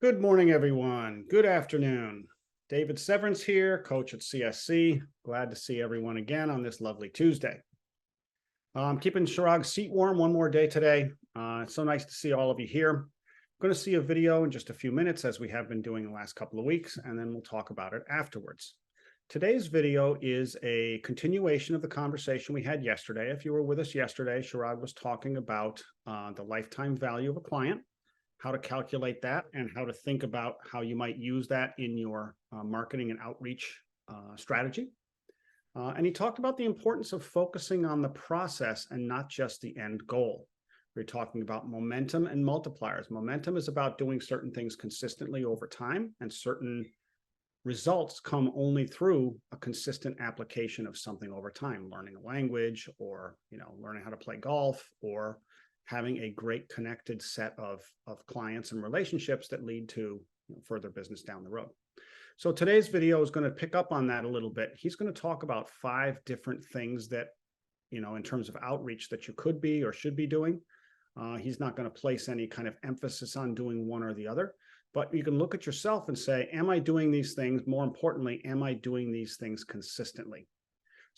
Good morning, everyone. Good afternoon. David Severance here, coach at CSC. Glad to see everyone again on this lovely Tuesday. I'm keeping Chirag's seat warm one more day today. It's so nice to see all of you here. I'm going to see a video in just a few minutes, as we have been doing the last couple of weeks, and then we'll talk about it afterwards. Today's video is a continuation of the conversation we had yesterday. If you were with us yesterday, Chirag was talking about the lifetime value of a client, how to calculate that, and how to think about how you might use that in your marketing and outreach strategy. And he talked about the importance of focusing on the process and not just the end goal. We're talking about momentum and multipliers. Momentum is about doing certain things consistently over time, and certain results come only through a consistent application of something over time, learning a language, or learning how to play golf, or having a great connected set of clients and relationships that lead to further business down the road. So today's video is going to pick up on that a little bit. He's going to talk about 5 different things that, in terms of outreach, that you could be or should be doing. He's not going to place any kind of emphasis on doing one or the other, but you can look at yourself and say, am I doing these things? More importantly, am I doing these things consistently?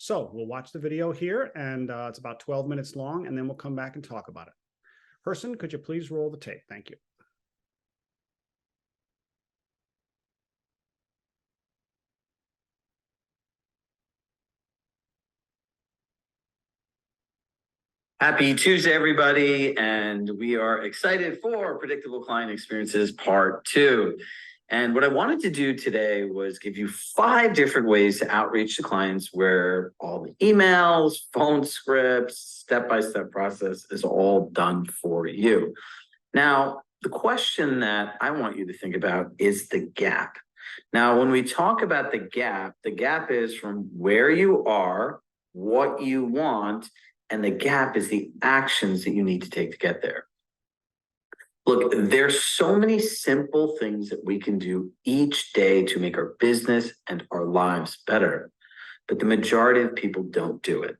So we'll watch the video here, and it's about 12 minutes long, and then we'll come back and talk about it. Person, could you please roll the tape? Thank you. Happy Tuesday, everybody, and we are excited for Predictable Client Experiences Part 2. And what I wanted to do today was give you 5 different ways to outreach to clients where all the emails, phone scripts, step-by-step process is all done for you. Now, the question that I want you to think about is the gap. Now, when we talk about the gap is from where you are, what you want, and the gap is the actions that you need to take to get there. Look, there's so many simple things that we can do each day to make our business and our lives better, but the majority of people don't do it.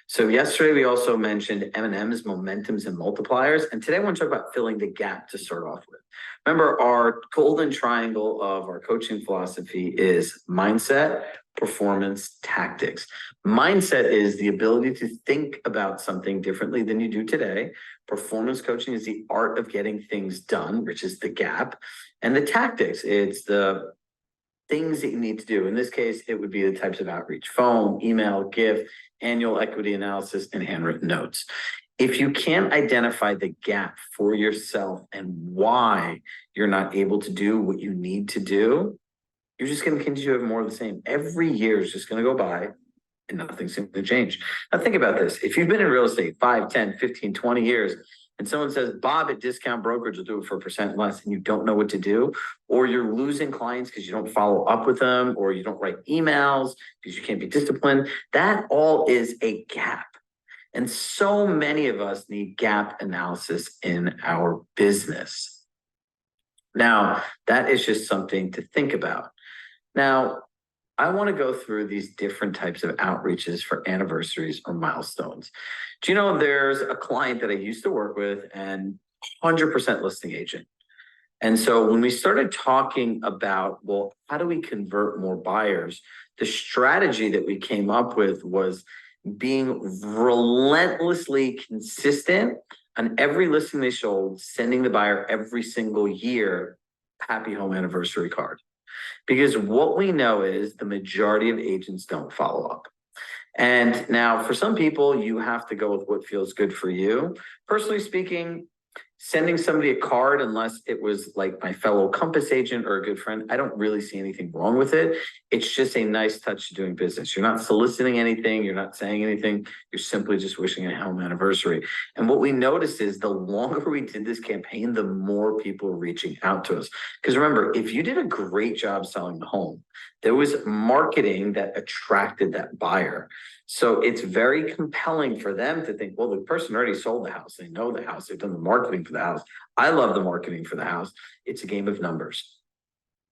So yesterday we also mentioned M&Ms, momentums, and multipliers, and today I want to talk about filling the gap to start off with. Remember, our golden triangle of our coaching philosophy is mindset, performance, tactics. Mindset is the ability to think about something differently than you do today. Performance coaching is the art of getting things done, which is the gap. And the tactics, it's the things that you need to do. In this case, it would be the types of outreach: phone, email, gift, annual equity analysis, and handwritten notes. If you can't identify the gap for yourself and why you're not able to do what you need to do, you're just going to continue to have more of the same. Every year is just going to go by and nothing's going to change. Now think about this. If you've been in real estate 5, 10, 15, 20 years, and someone says, Bob at Discount Brokerage will do it for a % less, and you don't know what to do, or you're losing clients because you don't follow up with them, or you don't write emails because you can't be disciplined, that all is a gap. And so many of us need gap analysis in our business. Now, that is just something to think about. Now, I want to go through these different types of outreaches for anniversaries or milestones. Do you know there's a client that I used to work with, and 100% listing agent. And so when we started talking about, well, how do we convert more buyers? The strategy that we came up with was being relentlessly consistent on every listing they sold, sending the buyer every single year happy home anniversary card. Because what we know is the majority of agents don't follow up. And now for some people, you have to go with what feels good for you. Personally speaking, sending somebody a card, unless it was like my fellow Compass agent or a good friend, I don't really see anything wrong with it. It's just a nice touch to doing business. You're not soliciting anything. You're not saying anything. You're simply just wishing a home anniversary. And what we noticed is the longer we did this campaign, the more people were reaching out to us. Because remember, if you did a great job selling the home, there was marketing that attracted that buyer. So it's very compelling for them to think, well, the person already sold the house. They know the house. They've done the marketing for the house. I love the marketing for the house. It's a game of numbers.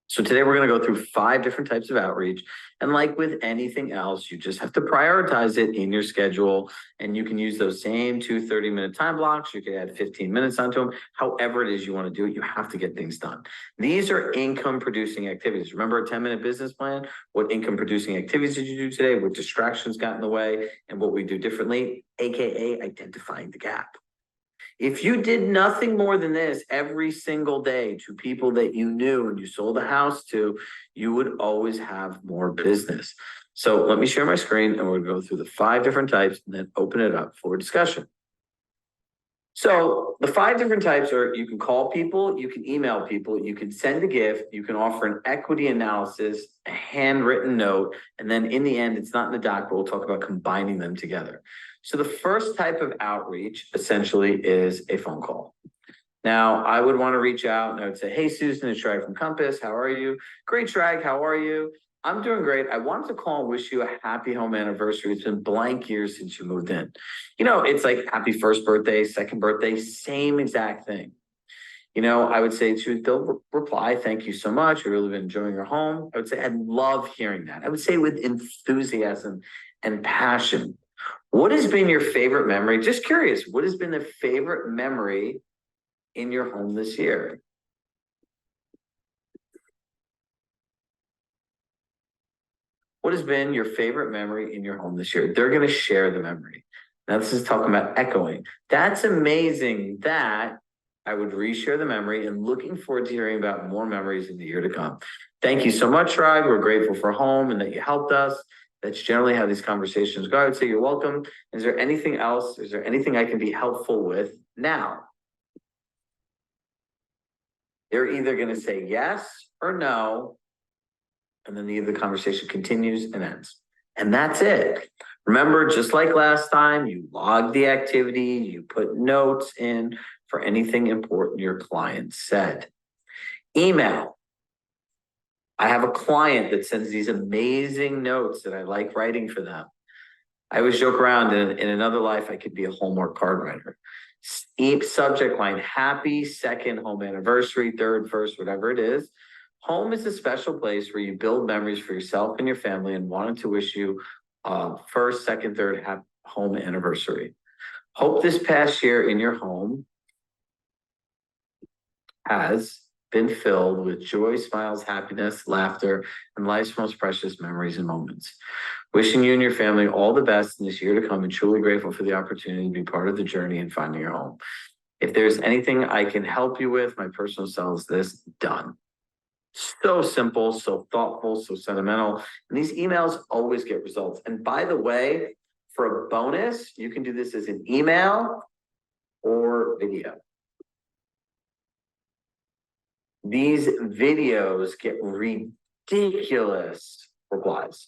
So today we're going to go through 5 different types of outreach. And like with anything else, you just have to prioritize it in your schedule. And you can use those same 2 30-minute time blocks. You can add 15 minutes onto them. However it is you want to do it, you have to get things done. These are income producing activities. Remember a 10-minute business plan? What income producing activities did you do today? What distractions got in the way? And what we do differently, AKA identifying the gap. If you did nothing more than this every single day to people that you knew and you sold a house to, you would always have more business. So let me share my screen and we'll go through the 5 different types and then open it up for discussion. So the 5 different types are: you can call people, you can email people, you can send a gift, you can offer an equity analysis, a handwritten note, and then in the end, it's not in the doc, but we'll talk about combining them together. So the first type of outreach essentially is a phone call. Now, I would want to reach out and I would say, hey, Susan, it's Chirag from Compass. How are you? Great, Chirag. How are you? I'm doing great. I wanted to call and wish you a happy home anniversary. It's been blank years since you moved in. You know, it's like happy first birthday, second birthday, same exact thing. You know, I would say they'll reply, thank you so much. We've really been enjoying your home. I would say, I love hearing that. I would say with enthusiasm and passion. What has been your favorite memory? Just curious, what has been the favorite memory in your home this year? What has been your favorite memory in your home this year? They're going to share the memory. Now, this is talking about echoing. That's amazing that I would reshare the memory and looking forward to hearing about more memories in the year to come. Thank you so much, Rod. We're grateful for home and that you helped us. That's generally how these conversations go. I would say you're welcome. Is there anything else? Is there anything I can be helpful with now? They're either going to say yes or no. And then the conversation continues and ends. And that's it. Remember, just like last time, you log the activity, you put notes in for anything important your client said. Email. I have a client that sends these amazing notes that I like writing for them. I always joke around, in another life, I could be a Hallmark card writer. Subject line, happy second home anniversary, third, first, whatever it is. Home is a special place where you build memories for yourself and your family, and wanted to wish you first, second, third home anniversary. Hope this past year in your home has been filled with joy, smiles, happiness, laughter, and life's most precious memories and moments. Wishing you and your family all the best in this year to come, and truly grateful for the opportunity to be part of the journey in finding your home. If there's anything I can help you with, my personal cell is this, done. So simple, so thoughtful, so sentimental. And these emails always get results. And by the way, for a bonus, you can do this as an email or video. These videos get ridiculous replies.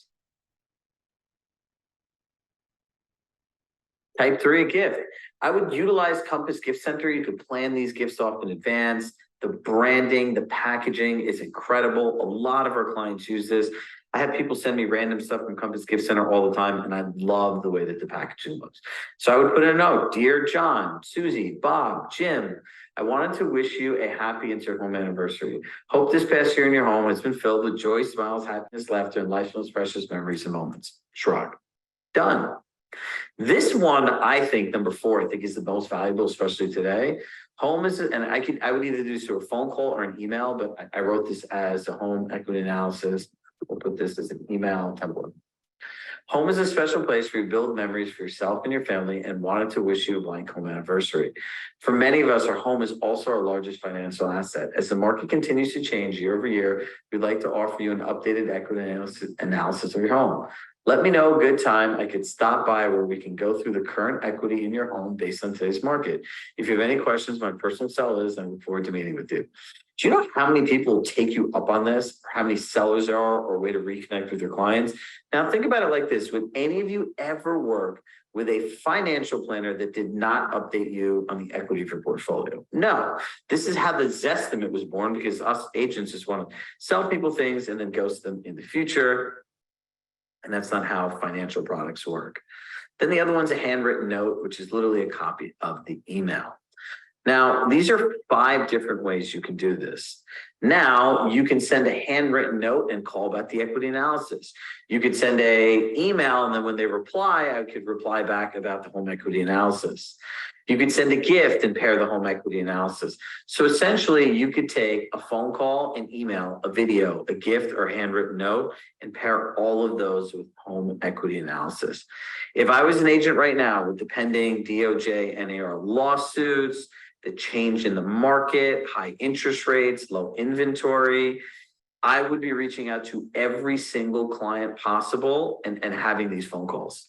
Type 3, a gift. I would utilize Compass Gift Center. You could plan these gifts off in advance. The branding, the packaging is incredible. A lot of our clients use this. I have people send me random stuff from Compass Gift Center all the time, and I love the way that the packaging looks. So I would put in a note, dear John, Susie, Bob, Jim, I wanted to wish you a happy inter-home anniversary. Hope this past year in your home has been filled with joy, smiles, happiness, laughter, and life's most precious memories and moments. Shrug. Done. This one, I think, number 4, I think is the most valuable, especially today. Home is, and I would either do this through a phone call or an email, but I wrote this as a home equity analysis. We'll put this as an email template. Home is a special place where you build memories for yourself and your family, and wanted to wish you a blank home anniversary. For many of us, our home is also our largest financial asset. As the market continues to change year over year, we'd like to offer you an updated equity analysis of your home. Let me know a good time I could stop by where we can go through the current equity in your home based on today's market. If you have any questions, my personal cell is, and I look forward to meeting with you. Do you know how many people take you up on this, or how many sellers there are, or a way to reconnect with your clients? Now, think about it like this. Would any of you ever work with a financial planner that did not update you on the equity of your portfolio? No. This is how the Zestimate was born, because us agents just want to sell people things and then ghost them in the future. And that's not how financial products work. Then the other one's a handwritten note, which is literally a copy of the email. Now, these are 5 different ways you can do this. Now you can send a handwritten note and call about the equity analysis. You could send a email, and then when they reply, I could reply back about the home equity analysis. You could send a gift and pair the home equity analysis. So essentially, you could take a phone call, an email, a video, a gift, or a handwritten note, and pair all of those with home equity analysis. If I was an agent right now with the pending DOJ, NAR lawsuits, the change in the market, high interest rates, low inventory, I would be reaching out to every single client possible and having these phone calls.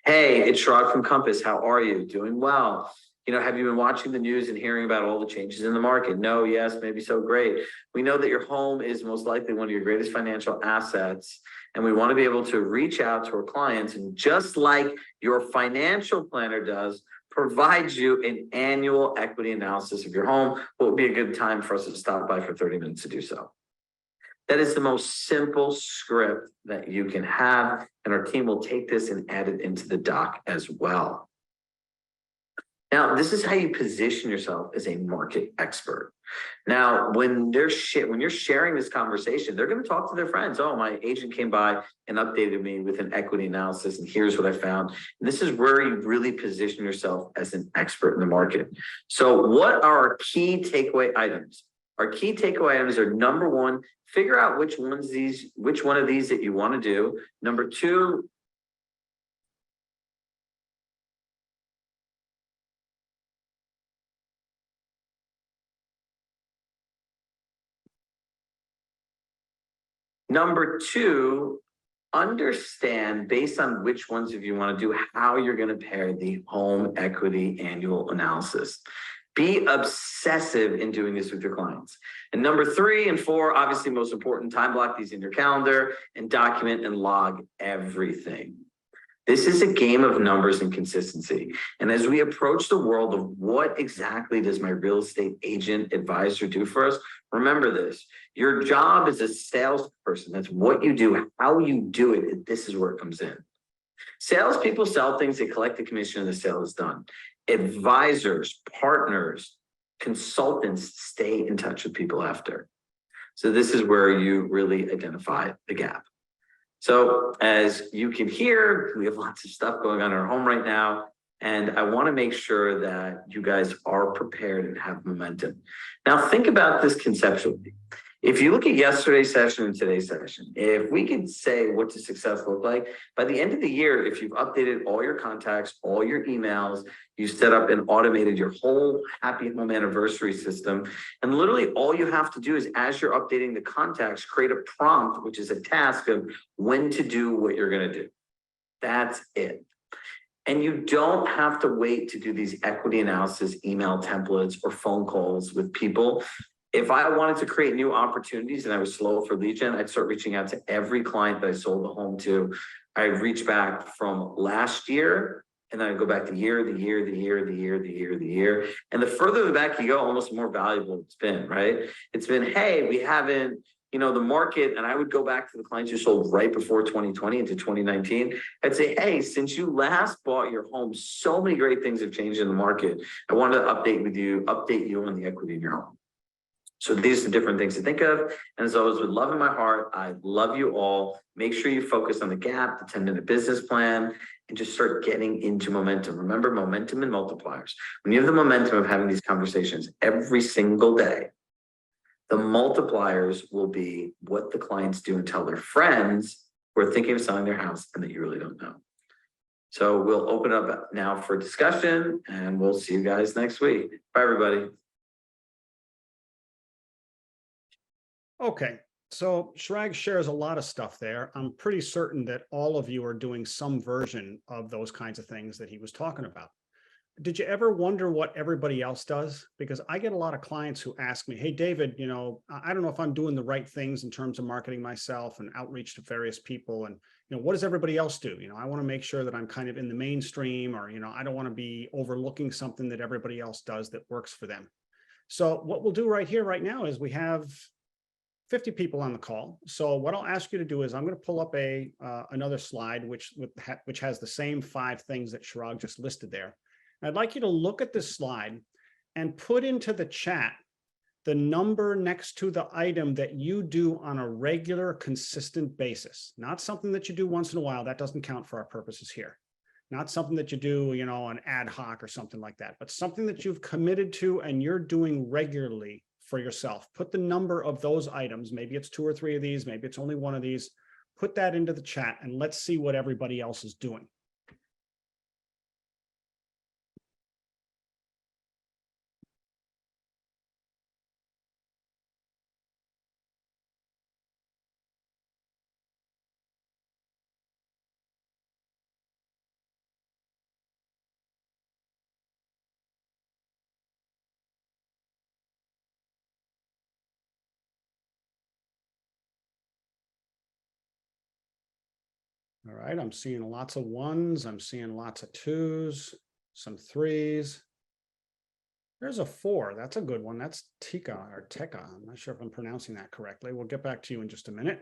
Hey, it's Chirag from Compass. How are you? Doing well. Have you been watching the news and hearing about all the changes in the market? No, yes, maybe so. Great. We know that your home is most likely one of your greatest financial assets, and we want to be able to reach out to our clients, and just like your financial planner does, provide you an annual equity analysis of your home. What would be a good time for us to stop by for 30 minutes to do so? That is the most simple script that you can have, and our team will take this and add it into the doc as well. Now, this is how you position yourself as a market expert. Now, when you're sharing this conversation, they're going to talk to their friends. Oh, my agent came by and updated me with an equity analysis, and here's what I found. And this is where you really position yourself as an expert in the market. So what are our key takeaway items? Our key takeaway items are: number one, figure out which one of these that you want to do. Number two, understand, based on which ones of you want to do, how you're going to pair the home equity annual analysis. Be obsessive in doing this with your clients. And number 3 and 4, obviously most important, time block these in your calendar and document and log everything. This is a game of numbers and consistency. And as we approach the world of what exactly does my real estate agent advisor do for us, remember this: your job as a salesperson, that's what you do, how you do it, and this is where it comes in. Salespeople sell things, they collect the commission, and the sale is done. Advisors, partners, consultants stay in touch with people after. So this is where you really identify the gap. So as you can hear, we have lots of stuff going on in our home right now, and I want to make sure that you guys are prepared and have momentum. Now think about this conceptually. If you look at yesterday's session and today's session, if we could say what does success look like, by the end of the year, if you've updated all your contacts, all your emails, you set up and automated your whole Happy Home Anniversary system, and literally all you have to do is, as you're updating the contacts, create a prompt, which is a task of when to do what you're going to do. That's it. And you don't have to wait to do these equity analysis email templates or phone calls with people. If I wanted to create new opportunities and I was slow for lead gen, I'd start reaching out to every client that I sold the home to. I reach back from last year, and then I go back the year. And the further back you go, almost more valuable it's been, right? It's been, hey, we haven't, the market, and I would go back to the clients you sold right before 2020 into 2019. I'd say, hey, since you last bought your home, so many great things have changed in the market. I wanted to update you on the equity in your home. So these are different things to think of. And as always, with love in my heart, I love you all. Make sure you focus on the gap, the 10-minute business plan, and just start getting into momentum. Remember, momentum and multipliers. When you have the momentum of having these conversations every single day, the multipliers will be what the clients do and tell their friends who are thinking of selling their house and that you really don't know. So we'll open up now for discussion, and we'll see you guys next week. Bye, everybody. Okay, so Chirag shares a lot of stuff there. I'm pretty certain that all of you are doing some version of those kinds of things that he was talking about. Did you ever wonder what everybody else does? Because I get a lot of clients who ask me, hey, David, I don't know if I'm doing the right things in terms of marketing myself and outreach to various people. And, what does everybody else do? I want to make sure that I'm kind of in the mainstream, or, I don't want to be overlooking something that everybody else does that works for them. So what we'll do right here, right now, is we have 50 people on the call. So what I'll ask you to do is I'm going to pull up another slide, which has the same 5 things that Chirag just listed there. And I'd like you to look at this slide and put into the chat the number next to the item that you do on a regular, consistent basis, not something that you do once in a while. That doesn't count for our purposes here. Not something that you do, an ad hoc or something like that, but something that you've committed to and you're doing regularly for yourself. Put the number of those items. Maybe it's 2 or 3 of these. Maybe it's only 1 of these. Put that into the chat and let's see what everybody else is doing. All right, I'm seeing lots of 1s. I'm seeing lots of 2s, some 3s. There's a 4. That's a good one. That's Tika or Teka. I'm not sure if I'm pronouncing that correctly. We'll get back to you in just a minute.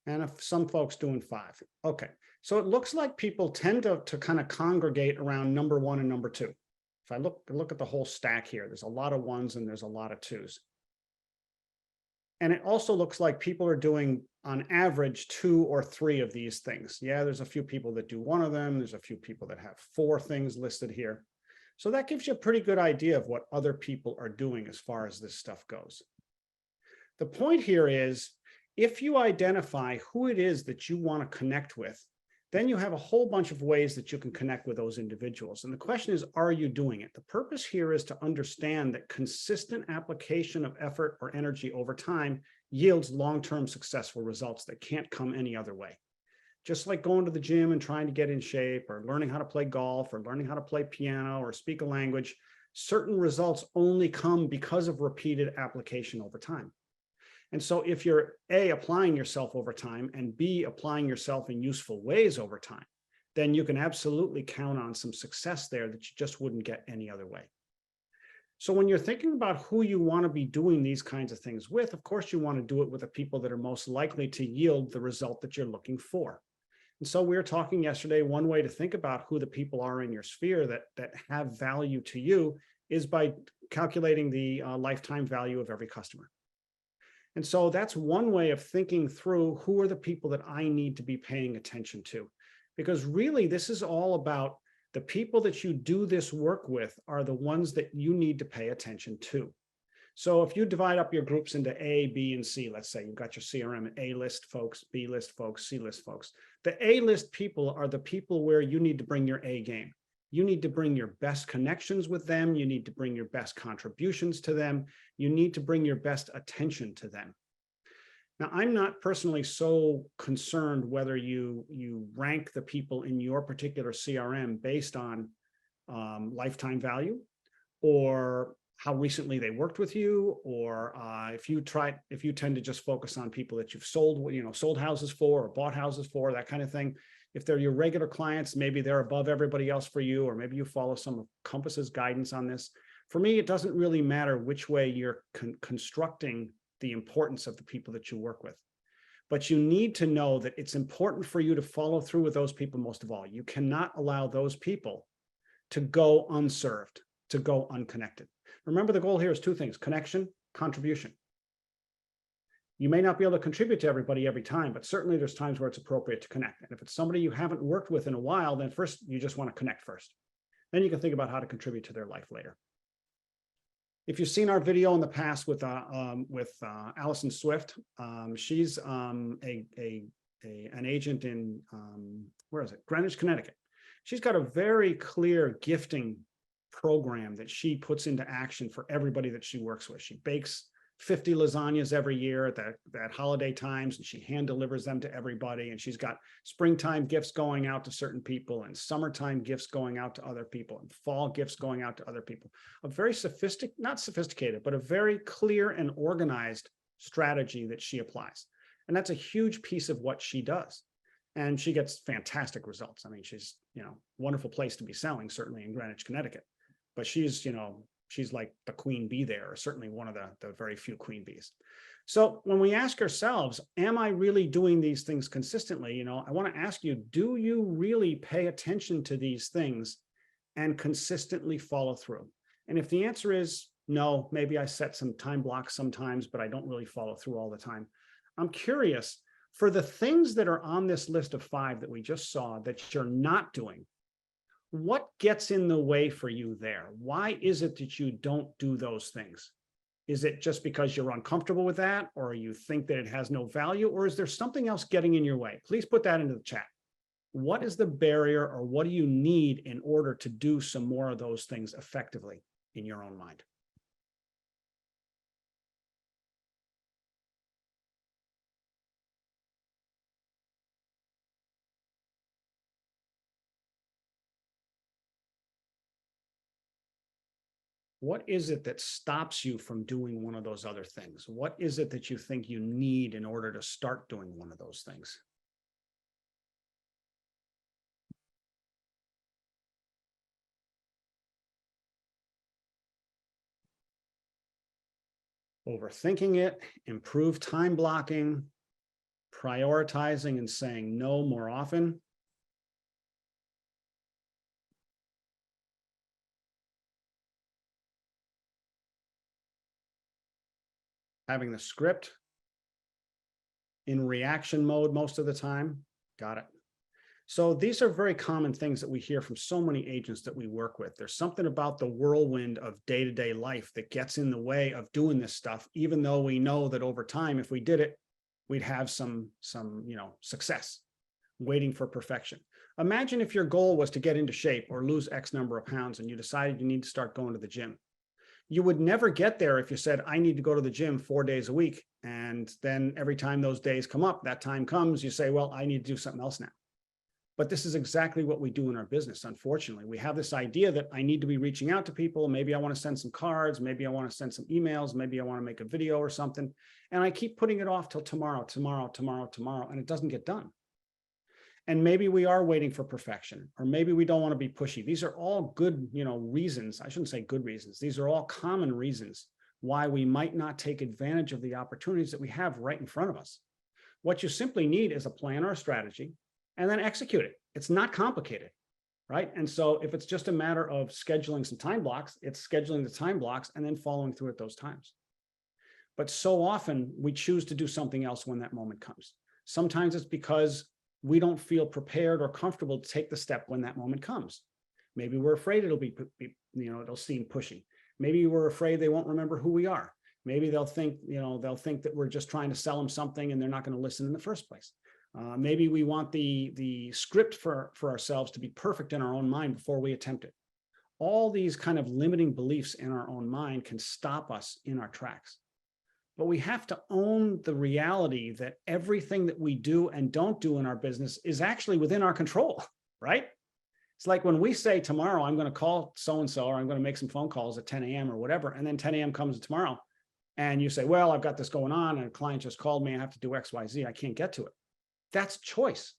And if some folks doing 5. Okay, so it looks like people tend to kind of congregate around number 1 and number 2. If I look at the whole stack here, there's a lot of 1s and there's a lot of 2s. And it also looks like people are doing, on average, 2 or 3 of these things. Yeah, there's a few people that do 1 of them. There's a few people that have 4 things listed here. So that gives you a pretty good idea of what other people are doing as far as this stuff goes. The point here is, if you identify who it is that you want to connect with, then you have a whole bunch of ways that you can connect with those individuals. And the question is, are you doing it? The purpose here is to understand that consistent application of effort or energy over time yields long-term successful results that can't come any other way. Just like going to the gym and trying to get in shape, or learning how to play golf, or learning how to play piano, or speak a language, certain results only come because of repeated application over time. And so if you're A, applying yourself over time, and B, applying yourself in useful ways over time, then you can absolutely count on some success there that you just wouldn't get any other way. So when you're thinking about who you want to be doing these kinds of things with, of course, you want to do it with the people that are most likely to yield the result that you're looking for. And so we were talking yesterday, one way to think about who the people are in your sphere that have value to you is by calculating the lifetime value of every customer. And so that's one way of thinking through who are the people that I need to be paying attention to. Because really, this is all about the people that you do this work with are the ones that you need to pay attention to. So if you divide up your groups into A, B, and C, let's say you've got your CRM A list folks, B list folks, C list folks. The A list people are the people where you need to bring your A game. You need to bring your best connections with them. You need to bring your best contributions to them. You need to bring your best attention to them. Now, I'm not personally so concerned whether you rank the people in your particular CRM based on lifetime value, or how recently they worked with you, or if you tend to just focus on people that you've sold houses for or bought houses for, that kind of thing. If they're your regular clients, maybe they're above everybody else for you, or maybe you follow some of Compass's guidance on this. For me, it doesn't really matter which way you're constructing the importance of the people that you work with. But you need to know that it's important for you to follow through with those people most of all. You cannot allow those people to go unserved, to go unconnected. Remember, the goal here is 2 things: connection, contribution. You may not be able to contribute to everybody every time, but certainly there's times where it's appropriate to connect. And if it's somebody you haven't worked with in a while, then first you just want to connect first. Then you can think about how to contribute to their life later. If you've seen our video in the past with Allison Swift, she's an agent in Greenwich, Connecticut. She's got a very clear gifting program that she puts into action for everybody that she works with. She bakes 50 lasagnas every year at holiday times, and she hand delivers them to everybody. And she's got springtime gifts going out to certain people, and summertime gifts going out to other people, and fall gifts going out to other people. A very not sophisticated, but a very clear and organized strategy that she applies. And that's a huge piece of what she does. And she gets fantastic results. I mean, she's, wonderful place to be selling, certainly in Greenwich, Connecticut. But she's like the queen bee there, or certainly one of the very few queen bees. So when we ask ourselves, am I really doing these things consistently? I want to ask you, do you really pay attention to these things and consistently follow through? And if the answer is No, maybe I set some time blocks sometimes, but I don't really follow through all the time. I'm curious, for the things that are on this list of 5 that we just saw that you're not doing, what gets in the way for you there? Why is it that you don't do those things? Is it just because you're uncomfortable with that, or you think that it has no value, or is there something else getting in your way? Please put that into the chat. What is the barrier, or what do you need in order to do some more of those things effectively in your own mind? What is it that stops you from doing one of those other things? What is it that you think you need in order to start doing one of those things? Overthinking it, improve time blocking, prioritizing and saying no more often. Having the script in reaction mode most of the time. Got it. So these are very common things that we hear from so many agents that we work with. There's something about the whirlwind of day-to-day life that gets in the way of doing this stuff, even though we know that over time, if we did it, we'd have some success, waiting for perfection. Imagine if your goal was to get into shape or lose X number of pounds and you decided you need to start going to the gym. You would never get there if you said, I need to go to the gym 4 days a week. And then every time those days come up, that time comes, you say, well, I need to do something else now. But this is exactly what we do in our business. Unfortunately, we have this idea that I need to be reaching out to people. Maybe I want to send some cards. Maybe I want to send some emails. Maybe I want to make a video or something. And I keep putting it off till tomorrow, and it doesn't get done. And maybe we are waiting for perfection, or maybe we don't want to be pushy. These are all good, reasons. I shouldn't say good reasons. These are all common reasons why we might not take advantage of the opportunities that we have right in front of us. What you simply need is a plan or a strategy, and then execute it. It's not complicated, right? And so if it's just a matter of scheduling some time blocks, it's scheduling the time blocks and then following through at those times. But so often we choose to do something else when that moment comes. Sometimes it's because we don't feel prepared or comfortable to take the step when that moment comes. Maybe we're afraid it'll it'll seem pushy. Maybe we're afraid they won't remember who we are. Maybe they'll think that we're just trying to sell them something and they're not going to listen in the first place. Maybe we want the script for ourselves to be perfect in our own mind before we attempt it. All these kind of limiting beliefs in our own mind can stop us in our tracks. But we have to own the reality that everything that we do and don't do in our business is actually within our control, right? It's like when we say tomorrow, I'm going to call so-and-so, or I'm going to make some phone calls at 10 a.m. or whatever, and then 10 a.m. comes tomorrow, and you say, well, I've got this going on, and a client just called me, I have to do X, Y, Z, I can't get to it. That's choice,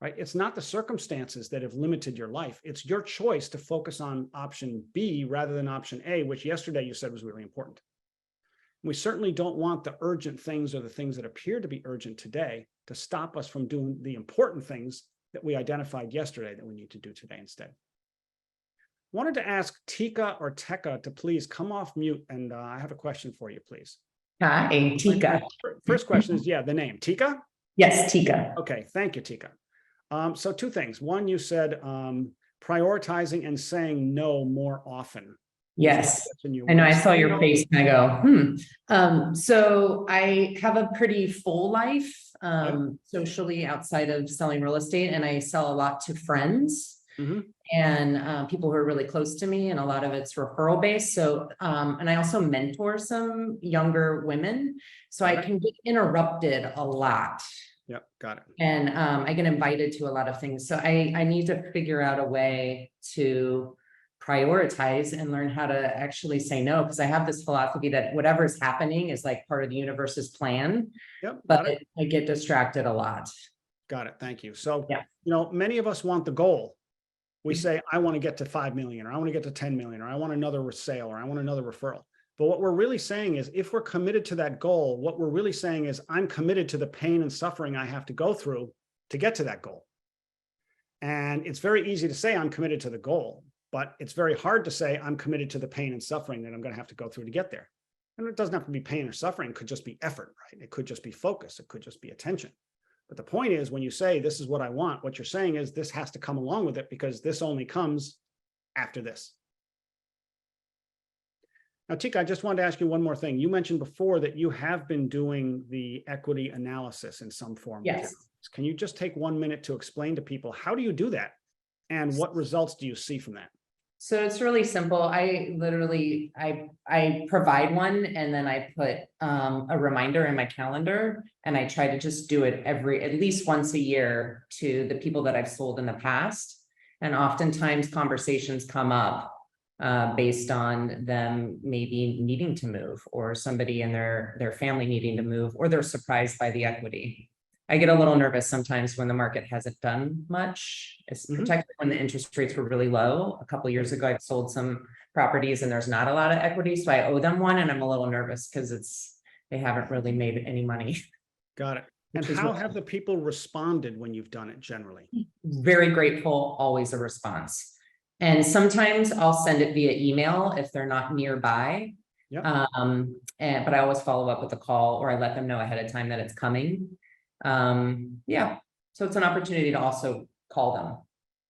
right? It's not the circumstances that have limited your life. It's your choice to focus on option B rather than option A, which yesterday you said was really important. We certainly don't want the urgent things or the things that appear to be urgent today to stop us from doing the important things that we identified yesterday that we need to do today instead. Wanted to ask Tika or Teka to please come off mute, and I have a question for you, please. Hi, Tika. First question is, the name, Tika? Yes, Tika. Okay, thank you, Tika. So 2 things. One, you said prioritizing and saying no more often. Yes, I know. I saw your face and I go, So I have a pretty full life socially outside of selling real estate, and I sell a lot to friends and people who are really close to me, and a lot of it's referral based. So, and I also mentor some younger women, so I can get interrupted a lot. Yep, got it. And I get invited to a lot of things. So I need to figure out a way to prioritize and learn how to actually say no, because I have this philosophy that whatever's happening is like part of the universe's plan. Yep, but I get distracted a lot. Got it. Thank you. So, many of us want the goal. We say, I want to get to 5 million, or I want to get to 10 million, or I want another sale, or I want another referral. But what we're really saying is, if we're committed to that goal, what we're really saying is, I'm committed to the pain and suffering I have to go through to get to that goal. And it's very easy to say I'm committed to the goal, But it's very hard to say I'm committed to the pain and suffering that I'm going to have to go through to get there. And it doesn't have to be pain or suffering. It could just be effort, right? It could just be focus. It could just be attention. But the point is, when you say this is what I want, what you're saying is this has to come along with it, because this only comes after this. Now, Tika, I just wanted to ask you one more thing. You mentioned before that you have been doing the equity analysis in some form. Yes. Can you just take 1 minute to explain to people, how do you do that? And what results do you see from that? So it's really simple. I literally, I provide one, and then I put a reminder in my calendar, and I try to just do it at least once a year to the people that I've sold in the past. And oftentimes conversations come up based on them maybe needing to move, or somebody in their family needing to move, or they're surprised by the equity. I get a little nervous sometimes when the market hasn't done much, particularly when the interest rates were really low. A couple of years ago, I've sold some properties and there's not a lot of equity, so I owe them one, and I'm a little nervous because they haven't really made any money. Got it. And how have the people responded when you've done it generally? Very grateful, always a response. And sometimes I'll send it via email if they're not nearby. Yep. But I always follow up with a call, or I let them know ahead of time that it's coming. Yeah, so it's an opportunity to also call them.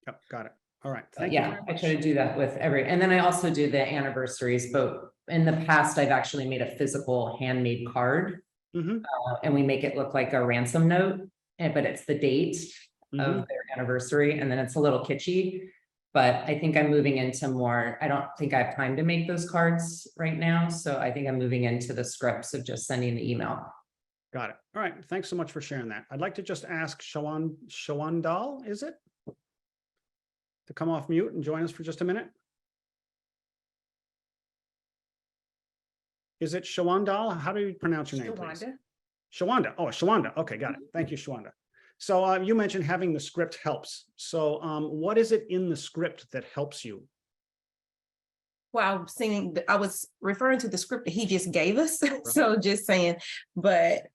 Yep, got it. All right. Thank you. Yeah, I try to do that with and then I also do the anniversaries, but in the past, I've actually made a physical handmade card. And we make it look like a ransom note, but it's the date of their anniversary, and then it's a little kitschy. But I think I'm moving into more, I don't think I have time to make those cards right now. So I think I'm moving into the scripts of just sending the email. Got it. All right. Thanks so much for sharing that. I'd like to just ask Shawandal, is it? To come off mute and join us for just a minute. Is it Shawandal? How do you pronounce your name, please? Shawanda. Oh, Shawanda. Okay, got it. Thank you, Shawanda. So you mentioned having the script helps. So what is it in the script that helps you? Well, I was referring to the script that he just gave us. So just saying, but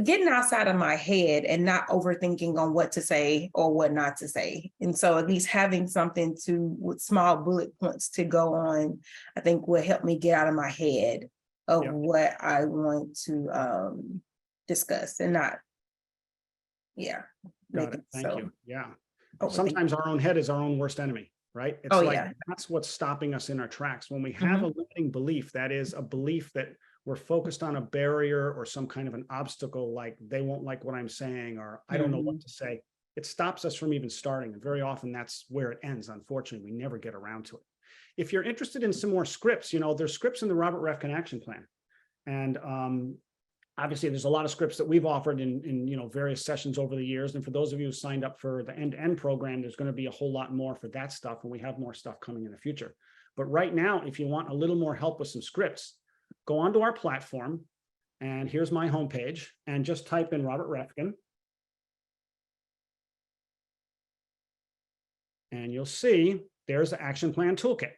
getting outside of my head and not overthinking on what to say or what not to say. And so at least having something with small bullet points to go on, I think will help me get out of my head of what I want to discuss and not, Got it. Thank you. Yeah. Sometimes our own head is our own worst enemy, right? It's that's what's stopping us in our tracks. When we have a limiting belief, that is a belief that we're focused on a barrier or some kind of an obstacle, like they won't like what I'm saying, or I don't know what to say. It stops us from even starting. And very often that's where it ends. Unfortunately, we never get around to it. If you're interested in some more scripts, there's scripts in the Robert Refkin Action Plan. And obviously, there's a lot of scripts that we've offered in various sessions over the years. And for those of you who signed up for the end-to-end program, there's going to be a whole lot more for that stuff. And we have more stuff coming in the future. But right now, if you want a little more help with some scripts, go onto our platform. And here's my homepage. And just type in Robert Refkin. And you'll see there's the Action Plan Toolkit.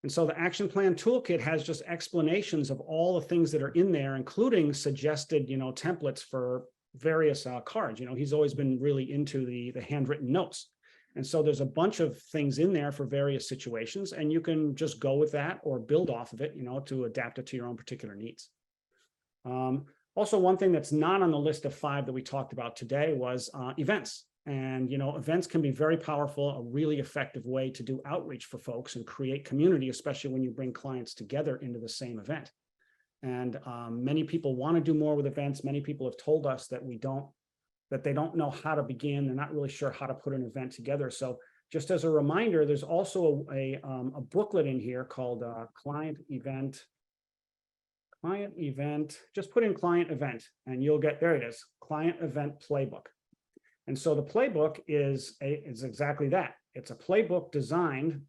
And so the Action Plan Toolkit has just explanations of all the things that are in there, including suggested, templates for various cards. He's always been really into the handwritten notes. And so there's a bunch of things in there for various situations, and you can just go with that or build off of it, to adapt it to your own particular needs. Also, one thing that's not on the list of 5 that we talked about today was events. And, events can be very powerful, a really effective way to do outreach for folks and create community, especially when you bring clients together into the same event. And many people want to do more with events. Many people have told us that they don't know how to begin. They're not really sure how to put an event together. So just as a reminder, there's also a booklet in here called Client Event. Just put in Client Event and you'll get, there it is, Client Event Playbook. And so the playbook is exactly that. It's a playbook designed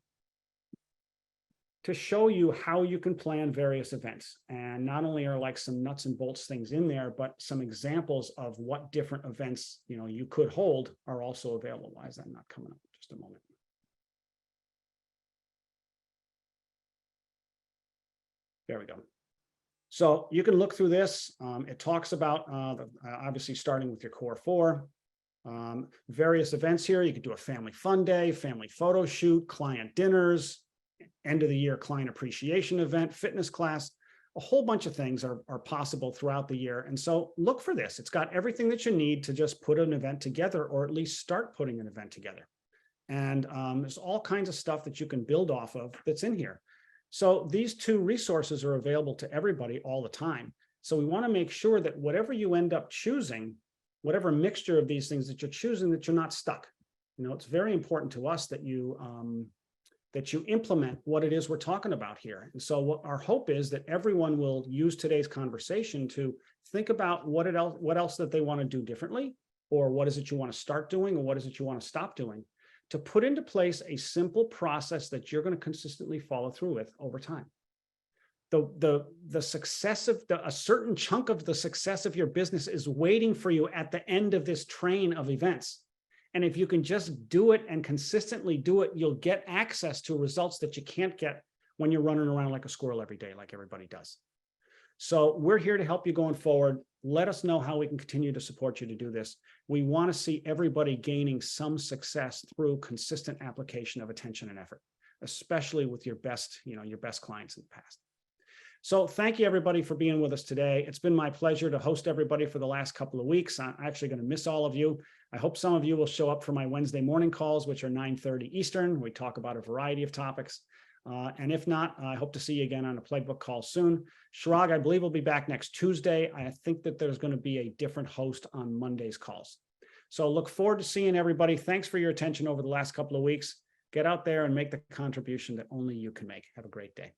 to show you how you can plan various events. And not only are like some nuts and bolts things in there, but some examples of what different events, you could hold are also available. Why is that not coming up? Just a moment. There we go. So you can look through this. It talks about obviously starting with your core 4. Various events here. You could do a family fun day, family photo shoot, client dinners, end of the year client appreciation event, fitness class. A whole bunch of things are possible throughout the year. And so look for this. It's got everything that you need to just put an event together, or at least start putting an event together. And there's all kinds of stuff that you can build off of that's in here. So these two resources are available to everybody all the time. So we want to make sure that whatever you end up choosing, whatever mixture of these things that you're choosing, that you're not stuck. You know, it's very important to us that you implement what it is we're talking about here. And so what our hope is that everyone will use today's conversation to think about what else that they want to do differently, or what is it you want to start doing, or what is it you want to stop doing, to put into place a simple process that you're going to consistently follow through with over time. The success of a certain chunk of the success of your business is waiting for you at the end of this train of events. And if you can just do it and consistently do it, you'll get access to results that you can't get when you're running around like a squirrel every day, like everybody does. So we're here to help you going forward. Let us know how we can continue to support you to do this. We want to see everybody gaining some success through consistent application of attention and effort, especially with your best clients in the past. So thank you, everybody, for being with us today. It's been my pleasure to host everybody for the last couple of weeks. I'm actually going to miss all of you. I hope some of you will show up for my Wednesday morning calls, which are 9:30 Eastern. We talk about a variety of topics. And if not, I hope to see you again on a playbook call soon. Chirag, I believe, will be back next Tuesday. I think that there's going to be a different host on Monday's calls. So look forward to seeing everybody. Thanks for your attention over the last couple of weeks. Get out there and make the contribution that only you can make. Have a great day.